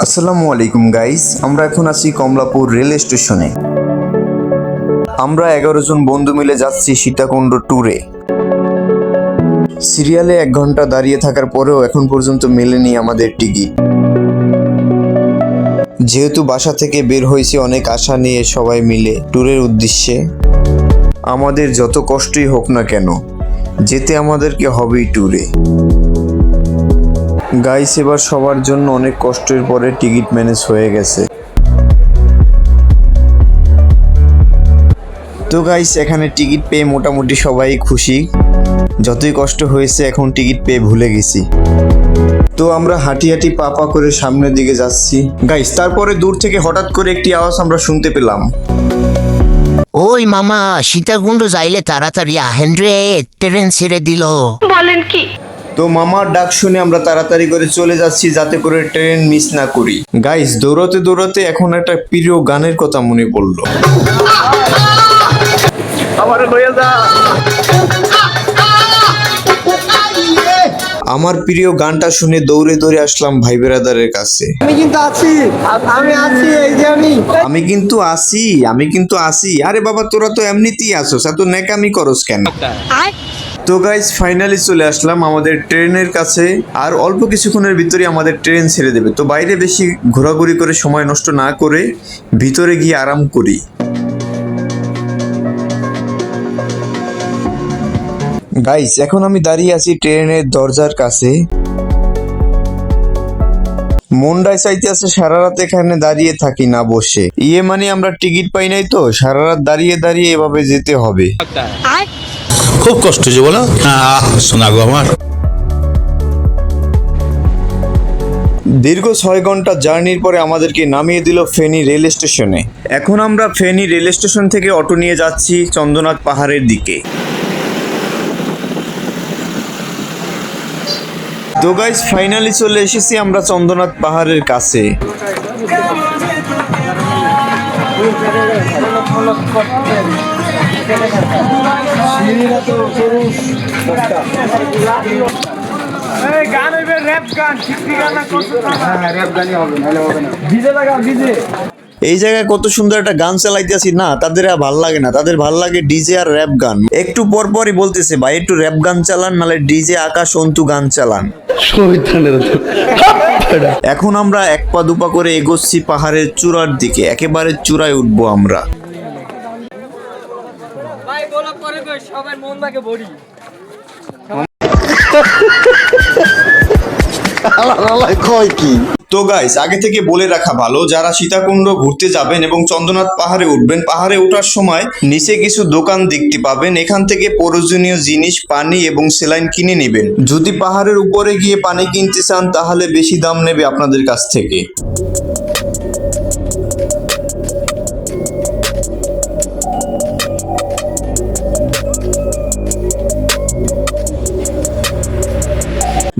আসসালামু আলাইকুম গাইস, আমরা এখন আছি কমলাপুর রেল স্টেশনে। আমরা 11 জন বন্ধু মিলে যাচ্ছি সীতাকুণ্ড ট্যুরে। সিরিয়ালে 1 ঘন্টা দাঁড়িয়ে থাকার পরেও এখন পর্যন্ত মেলেনি আমাদের টিকিট। যেহেতু বাসা থেকে বের হয়েছি অনেক আশা নিয়ে সবাই মিলে ট্যুরের উদ্দেশ্যে, আমাদের যত কষ্টই হোক না কেন যেতে আমাদেরকে হবেই ট্যুরে। গাইস, এবার সবার জন্য অনেক কষ্টের পরে টিকিট ম্যানেজ হয়ে গেছে। তো গাইস, এখানে টিকিট পেয়ে মোটামুটি সবাই খুশি। যতই কষ্ট হয়েছে এখন টিকিট পেয়ে ভুলে গেছি। তো আমরা হাঁটি হাঁটি পা পা করে সামনের দিকে যাচ্ছি গাইস। তারপরে দূর থেকে হঠাৎ করে একটি আওয়াজ আমরা শুনতে পেলাম। ওই মামা, সীতাকুণ্ড যাইলে তাড়াতাড়ি আহেন রে, ট্রেন ছেড়ে দিল। বলেন কি? তো মামার ডাক শুনে আমরা তাড়াতাড়ি করে চলে যাচ্ছি যাতে করে ট্রেন মিস না করি। গাইস, দৌড়াতে দৌড়াতে এখন একটা প্রিয় গানের কথা মনে পড়লো। আমার প্রিয় গানটা শুনে দৌড়ে দৌড়ে আসলাম ভাই বেরাদারের কাছে। আমি কিন্তু আসি। আরে বাবা, তোরা তো এমনিতেই আসোস, এত নেকামি করস কেন? তো গাইস, ফাইনালি চলে আসলাম আমাদের ট্রেনের কাছে। আর অল্প কিছুক্ষণের ভিতরে আমাদের ট্রেন ছেড়ে দেবে। তো বাইরে বেশি ঘোরাঘুরি করে সময় নষ্ট না করে ভিতরে গিয়ে আরাম করি। গাইস, এখন আমি দাঁড়িয়ে আছি ট্রেনের দরজার কাছে। মনটাই চাইতে আছে সারা রাত এখানে দাঁড়িয়ে থাকি না বসে। মানে আমরা টিকিট পাই নাই, তো সারা রাত দাঁড়িয়ে দাঁড়িয়ে এভাবে যেতে হবে। খুব কষ্ট যে বলো, শোনা গো আমার। দীর্ঘ 6 ঘন্টা জার্নির পরে আমাদেরকে নামিয়ে দিল ফেনী রেল স্টেশনে। এখন আমরা ফেনী রেল স্টেশন থেকে অটো নিয়ে যাচ্ছি চন্দ্রনাথ পাহাড়ের দিকে। তো গাইস, ফাইনালি চলে এসেছি আমরা চন্দ্রনাথ পাহাড়ের কাছে। এই জায়গায় কত সুন্দর একটা গান চালাইতেছি না, তাদের আর ভাল লাগে না। তাদের ভাল লাগে ডিজে আর র্যাপ গান। একটু পর পরই বলতেছে, ভাই একটু র্যাপ গান চালান, নালে ডিজে আকাশ অন্তু গান চালান। এখন আমরা 1 পা 2 পা করে এগোচ্ছি পাহাড়ের চূড়ার দিকে। একেবারে চূড়ায় উঠবো আমরা। তো গাইস, আগে থেকে বলে রাখা ভালো, যারা সীতাকুণ্ড ঘুরতে যাবেন এবং চন্দ্রনাথ পাহাড়ে উঠবেন, পাহাড়ে ওঠার সময় নিচে কিছু দোকান দেখতে পাবেন। এখান থেকে প্রয়োজনীয় জিনিস, পানি এবং স্যালাইন কিনে নেবেন। যদি পাহাড়ের উপরে গিয়ে পানি কিনতে চান তাহলে বেশি দাম নেবে আপনাদের কাছ থেকে।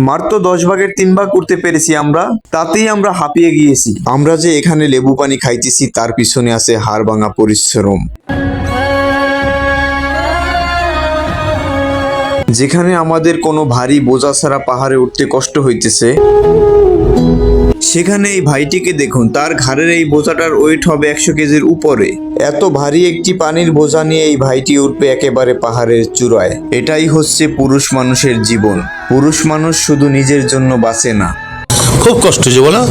মাত্র 10 ভাগের 3 ভাগ করতে পেরেছি আমরা, তাতেই আমরা হাঁপিয়ে গিয়েছি। আমরা যে এখানে লেবু পানি খাইতেছি তার পিছনে আছে হাড় ভাঙা পরিশ্রম। যেখানে আমাদের কোনো ভারী বোঝা ছাড়া পাহাড়ে উঠতে কষ্ট হইতেছে, সেখানে এই ভাইটিকে দেখুন, তার ঘাড়ের এই বোঝাটার ওয়েট হবে 100 কেজির উপরে। এত ভারী একটি পানির বোঝা নিয়ে এই ভাইটি উঠবে একেবারে পাহাড়ের চূড়ায়। এটাই হচ্ছে পুরুষ মানুষের জীবন। পুরুষ মানুষ শুধু নিজের জন্য বাঁচে না। খুব কষ্ট যে বলো,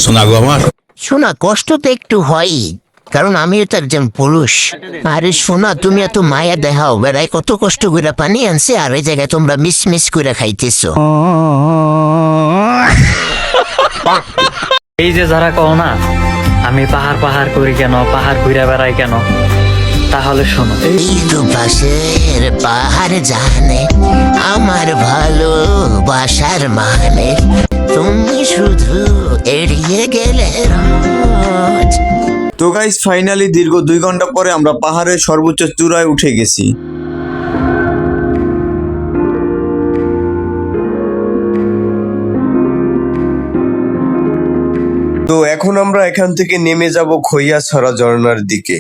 শোনা গো আমার। শোনা, কষ্ট তো একটু হয়, কারণ আমিও তো একজন পুরুষ। আরে শোনা, তুমি এত মায়া দেখাও, বেড়াই কত কষ্ট করে পানি আনছে, আর এই জায়গায় তোমরা মিস মিস করে খাইতেছো। এই যে যারা কও না আমি পাহাড় পাহাড় করি কেন, পাহাড় ঘুরে বেড়াই কেন, তাহলে শোনো। এই তো পাশের পাহাড় জানে আমার ভালোবাসার মানে, তুমি শুধু এড়িয়ে গেলে রোজ। তো গাইস, ফাইনালি দীর্ঘ 2 ঘন্টা পরে আমরা পাহাড়ের সর্বোচ্চ চূড়ায় উঠে গেছি। তো এখন আমরা এখান থেকে নেমে যাব খৈয়াছড়া ঝর্ণার দিকে।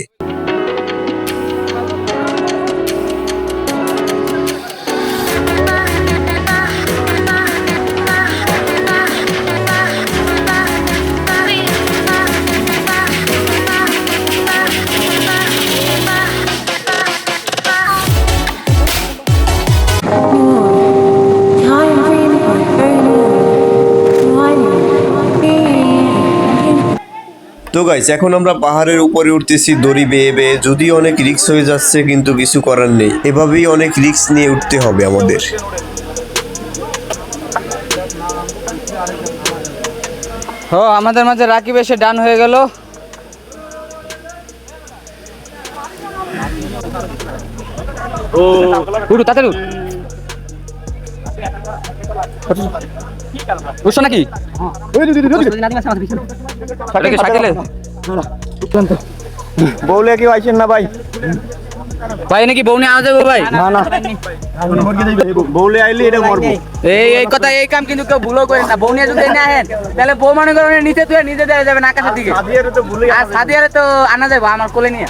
তো গাইস এখন আমরা পাহাড়ের উপরে উঠতেছি দড়ি বেয়ে বেয়ে, যদিও অনেক রিস্ক হয়ে যাচ্ছে কিন্তু কিছু করার নেই, এভাবেই অনেক রিস্ক নিয়ে উঠতে হবে আমাদের। ও আমাদের মাঝে রাকিব এসে ডান হয়ে গেল। উঠু তাড়াতাড়ি উঠছো নাকি? বউলে কেউ আইছেন না ভাই? ভাই নাকি বউ নিয়ে আওয়া যাবো ভাই? না না, বউলে আইলে এটা মরবো। এই কথা এই কাম কিন্তু কেউ ভুলও করেন না। বউ নিয়ে যদি এনে আহেন তাহলে বউ মনে করেন নিচে তুই নিজে দেওয়া যাবে না আকাশের দিকে। আর সাদিয়ারে তো আনা যাবো আমার কোলে নিয়ে।